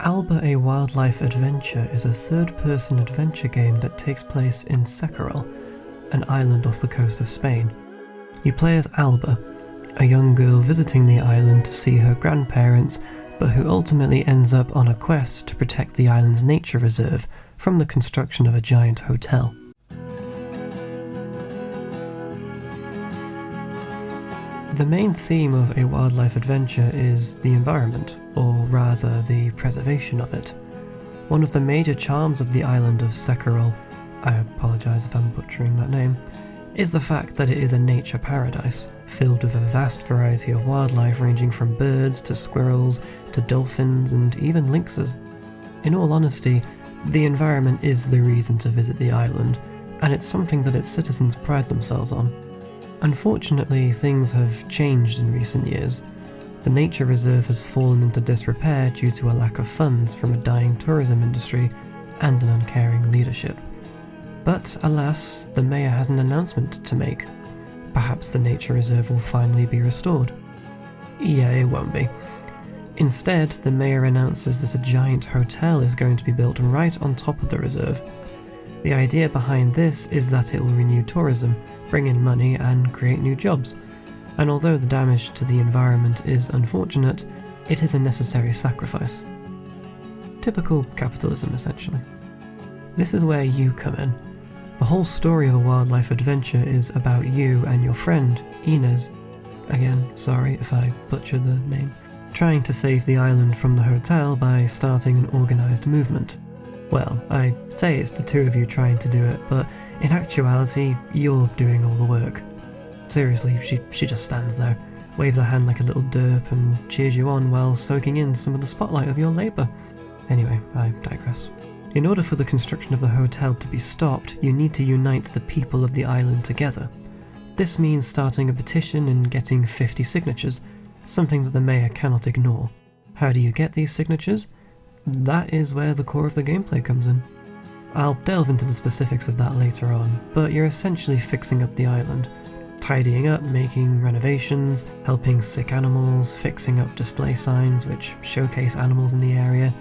Alba, a wildlife adventure, is a third-person adventure game that takes place in Secarol, an island off the coast of Spain. You play as Alba, a young girl visiting the island to see her grandparents, but who ultimately ends up on a quest to protect the island's nature reserve from the construction of a giant hotel. The main theme of a wildlife adventure is the environment, or rather the preservation of it. One of the major charms of the island of Secarol, I apologise if I'm butchering that name, is the fact that it is a nature paradise, filled with a vast variety of wildlife ranging from birds to squirrels to dolphins and even lynxes. In all honesty, the environment is the reason to visit the island, and it's something that its citizens pride themselves on. Unfortunately, things have changed in recent years. The nature reserve has fallen into disrepair due to a lack of funds from a dying tourism industry and an uncaring leadership. But alas, the mayor has an announcement to make. Perhaps the nature reserve will finally be restored. Yeah, it won't be. Instead, the mayor announces that a giant hotel is going to be built right on top of the reserve. The idea behind this is that it will renew tourism, bring in money and create new jobs. And although the damage to the environment is unfortunate, it is a necessary sacrifice. Typical capitalism, essentially. This is where you come in. The whole story of a wildlife adventure is about you and your friend, Inez, again, sorry if I butchered the name, trying to save the island from the hotel by starting an organised movement. Well, I say it's the two of you trying to do it, but in actuality, you're doing all the work. Seriously, she just stands there, waves her hand like a little derp and cheers you on while soaking in some of the spotlight of your labour. Anyway, I digress. In order for the construction of the hotel to be stopped, you need to unite the people of the island together. This means starting a petition and getting 50 signatures, something that the mayor cannot ignore. How do you get these signatures? That is where the core of the gameplay comes in. I'll delve into the specifics of that later on, but you're essentially fixing up the island. Tidying up, making renovations, helping sick animals, fixing up display signs which showcase animals in the area,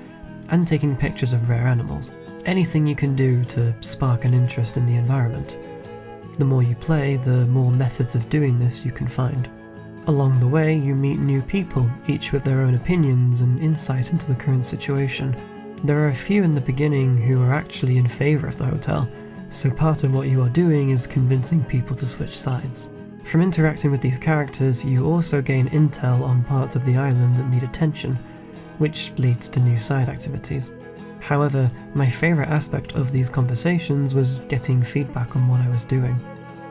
and taking pictures of rare animals. Anything you can do to spark an interest in the environment. The more you play, the more methods of doing this you can find. Along the way, you meet new people, each with their own opinions and insight into the current situation. There are a few in the beginning who are actually in favour of the hotel, so part of what you are doing is convincing people to switch sides. From interacting with these characters, you also gain intel on parts of the island that need attention, which leads to new side activities. However, my favourite aspect of these conversations was getting feedback on what I was doing.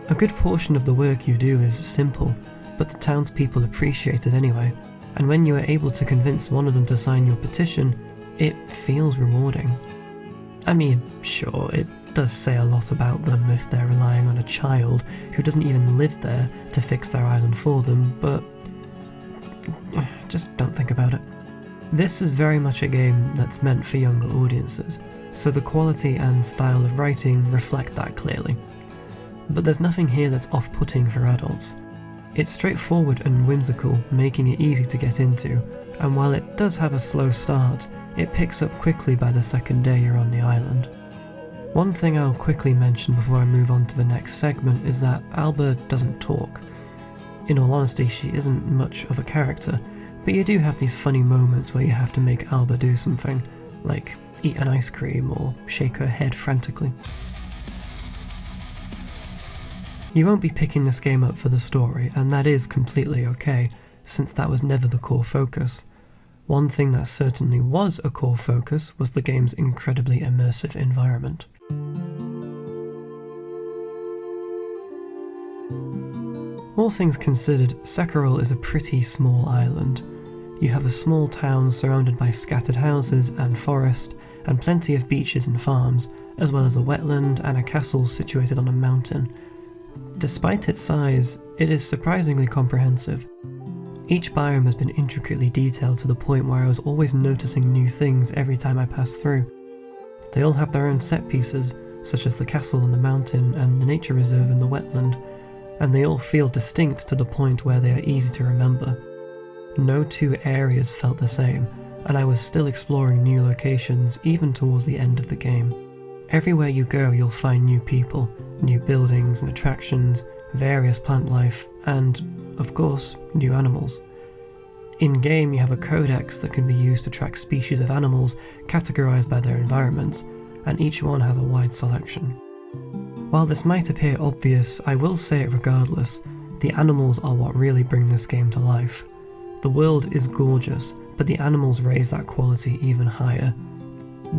A good portion of the work you do is simple, but the townspeople appreciate it anyway, and when you are able to convince one of them to sign your petition, it feels rewarding. I mean, sure, it does say a lot about them if they're relying on a child who doesn't even live there to fix their island for them, but just don't think about it. This is very much a game that's meant for younger audiences, so the quality and style of writing reflect that clearly. But there's nothing here that's off-putting for adults. It's straightforward and whimsical, making it easy to get into, and while it does have a slow start, it picks up quickly by the second day you're on the island. One thing I'll quickly mention before I move on to the next segment is that Alba doesn't talk. In all honesty, she isn't much of a character, but you do have these funny moments where you have to make Alba do something, like eat an ice cream or shake her head frantically. You won't be picking this game up for the story, and that is completely okay, since that was never the core focus. One thing that certainly was a core focus was the game's incredibly immersive environment. All things considered, Secarol is a pretty small island. You have a small town surrounded by scattered houses and forest, and plenty of beaches and farms, as well as a wetland and a castle situated on a mountain. Despite its size, it is surprisingly comprehensive. Each biome has been intricately detailed to the point where I was always noticing new things every time I passed through. They all have their own set pieces, such as the castle and the mountain and the nature reserve and the wetland, and they all feel distinct to the point where they are easy to remember. No two areas felt the same, and I was still exploring new locations even towards the end of the game. Everywhere you go you'll find new people, new buildings and attractions, various plant life, and, of course, new animals. In-game you have a codex that can be used to track species of animals categorized by their environments, and each one has a wide selection. While this might appear obvious, I will say it regardless, the animals are what really bring this game to life. The world is gorgeous, but the animals raise that quality even higher.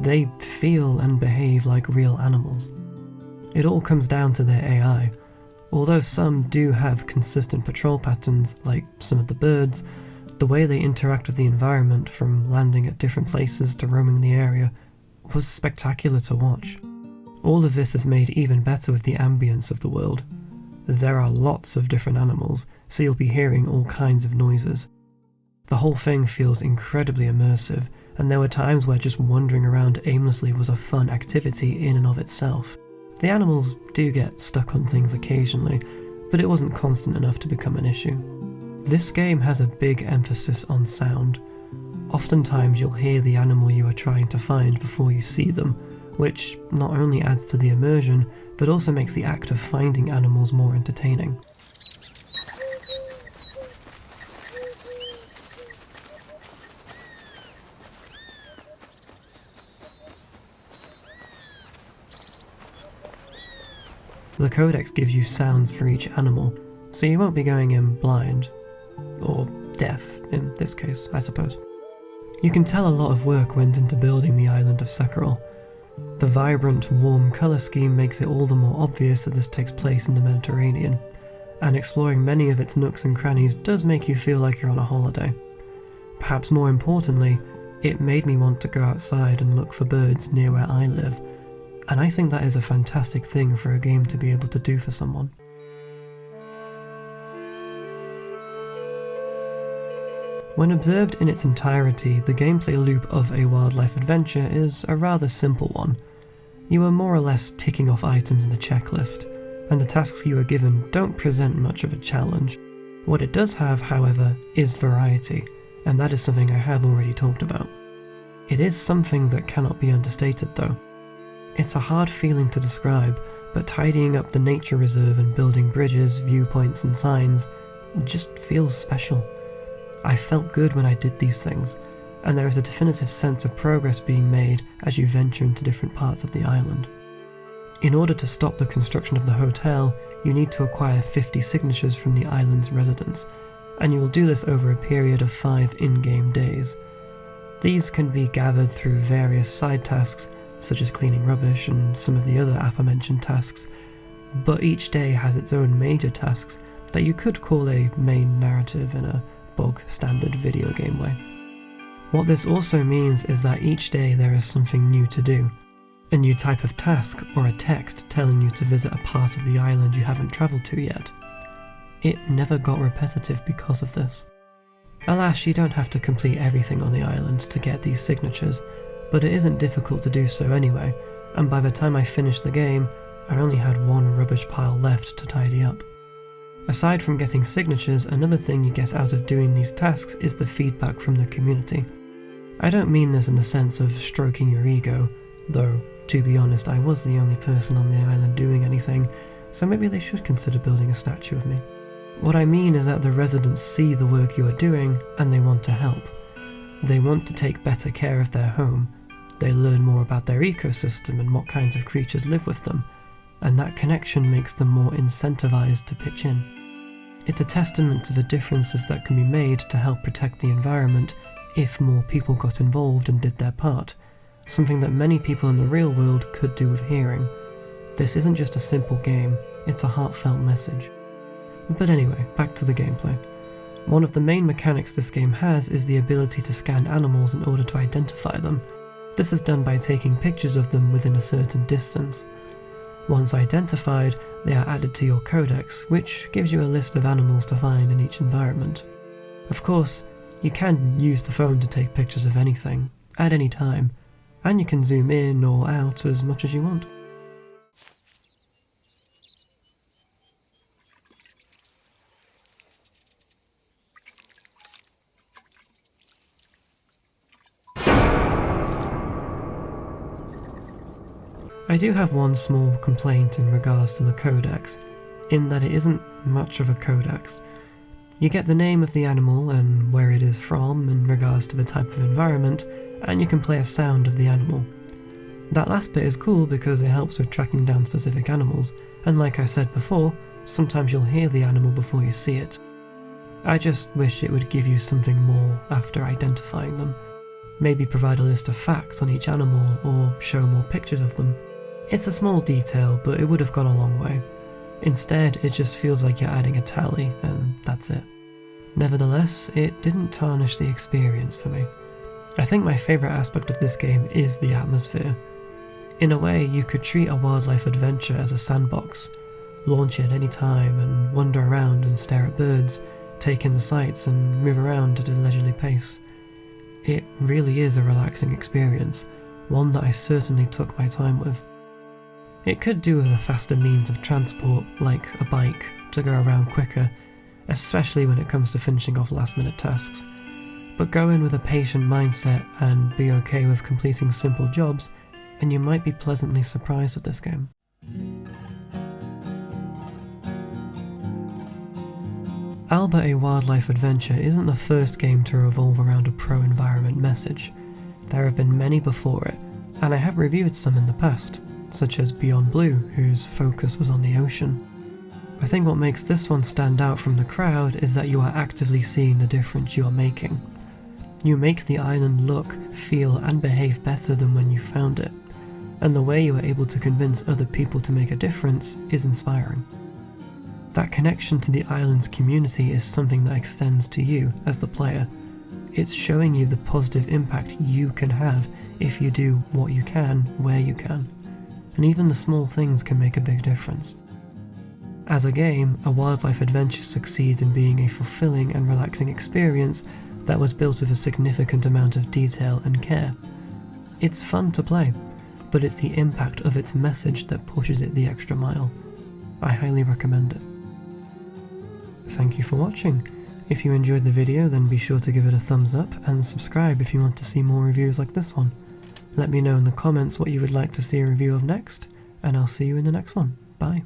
They feel and behave like real animals. It all comes down to their AI. Although some do have consistent patrol patterns, like some of the birds, the way they interact with the environment, from landing at different places to roaming the area, was spectacular to watch. All of this is made even better with the ambience of the world. There are lots of different animals, so you'll be hearing all kinds of noises. The whole thing feels incredibly immersive, and there were times where just wandering around aimlessly was a fun activity in and of itself. The animals do get stuck on things occasionally, but it wasn't constant enough to become an issue. This game has a big emphasis on sound. Oftentimes you'll hear the animal you are trying to find before you see them, which not only adds to the immersion, but also makes the act of finding animals more entertaining. The codex gives you sounds for each animal, so you won't be going in blind. Or deaf, in this case, I suppose. You can tell a lot of work went into building the island of Sekirol. The vibrant, warm colour scheme makes it all the more obvious that this takes place in the Mediterranean, and exploring many of its nooks and crannies does make you feel like you're on a holiday. Perhaps more importantly, it made me want to go outside and look for birds near where I live, and I think that is a fantastic thing for a game to be able to do for someone. When observed in its entirety, the gameplay loop of a wildlife adventure is a rather simple one. You are more or less ticking off items in a checklist, and the tasks you are given don't present much of a challenge. What it does have, however, is variety, and that is something I have already talked about. It is something that cannot be understated though. It's a hard feeling to describe, but tidying up the nature reserve and building bridges, viewpoints and signs just feels special. I felt good when I did these things, and there is a definitive sense of progress being made as you venture into different parts of the island. In order to stop the construction of the hotel, you need to acquire 50 signatures from the island's residents, and you will do this over a period of 5 in-game days. These can be gathered through various side tasks, such as cleaning rubbish and some of the other aforementioned tasks, but each day has its own major tasks that you could call a main narrative in a bog standard video game way. What this also means is that each day there is something new to do, a new type of task or a text telling you to visit a part of the island you haven't travelled to yet. It never got repetitive because of this. Alas, you don't have to complete everything on the island to get these signatures, but it isn't difficult to do so anyway, and by the time I finished the game, I only had one rubbish pile left to tidy up. Aside from getting signatures, another thing you get out of doing these tasks is the feedback from the community. I don't mean this in the sense of stroking your ego, though, to be honest, I was the only person on the island doing anything, so maybe they should consider building a statue of me. What I mean is that the residents see the work you are doing, and they want to help. They want to take better care of their home. They learn more about their ecosystem and what kinds of creatures live with them, and that connection makes them more incentivized to pitch in. It's a testament to the differences that can be made to help protect the environment if more people got involved and did their part, something that many people in the real world could do with hearing. This isn't just a simple game, it's a heartfelt message. But anyway, back to the gameplay. One of the main mechanics this game has is the ability to scan animals in order to identify them. This is done by taking pictures of them within a certain distance. Once identified, they are added to your codex, which gives you a list of animals to find in each environment. Of course, you can use the phone to take pictures of anything, at any time, and you can zoom in or out as much as you want. I do have one small complaint in regards to the codex, in that it isn't much of a codex. You get the name of the animal and where it is from in regards to the type of environment, and you can play a sound of the animal. That last bit is cool because it helps with tracking down specific animals, and like I said before, sometimes you'll hear the animal before you see it. I just wish it would give you something more after identifying them. Maybe provide a list of facts on each animal or show more pictures of them. It's a small detail, but it would have gone a long way. Instead, it just feels like you're adding a tally, and that's it. Nevertheless, it didn't tarnish the experience for me. I think my favourite aspect of this game is the atmosphere. In a way, you could treat a wildlife adventure as a sandbox, launch it any time and wander around and stare at birds, take in the sights and move around at a leisurely pace. It really is a relaxing experience, one that I certainly took my time with. It could do with a faster means of transport, like a bike, to go around quicker, especially when it comes to finishing off last-minute tasks. But go in with a patient mindset and be okay with completing simple jobs, and you might be pleasantly surprised with this game. Alba, a wildlife adventure isn't the first game to revolve around a pro-environment message. There have been many before it, and I have reviewed some in the past, such as Beyond Blue, whose focus was on the ocean. I think what makes this one stand out from the crowd is that you are actively seeing the difference you are making. You make the island look, feel, and behave better than when you found it, and the way you are able to convince other people to make a difference is inspiring. That connection to the island's community is something that extends to you as the player. It's showing you the positive impact you can have if you do what you can, where you can. And even the small things can make a big difference. As a game, a wildlife adventure succeeds in being a fulfilling and relaxing experience that was built with a significant amount of detail and care. It's fun to play, but it's the impact of its message that pushes it the extra mile. I highly recommend it. Thank you for watching. If you enjoyed the video, then be sure to give it a thumbs up and subscribe if you want to see more reviews like this one. Let me know in the comments what you would like to see a review of next, and I'll see you in the next one. Bye.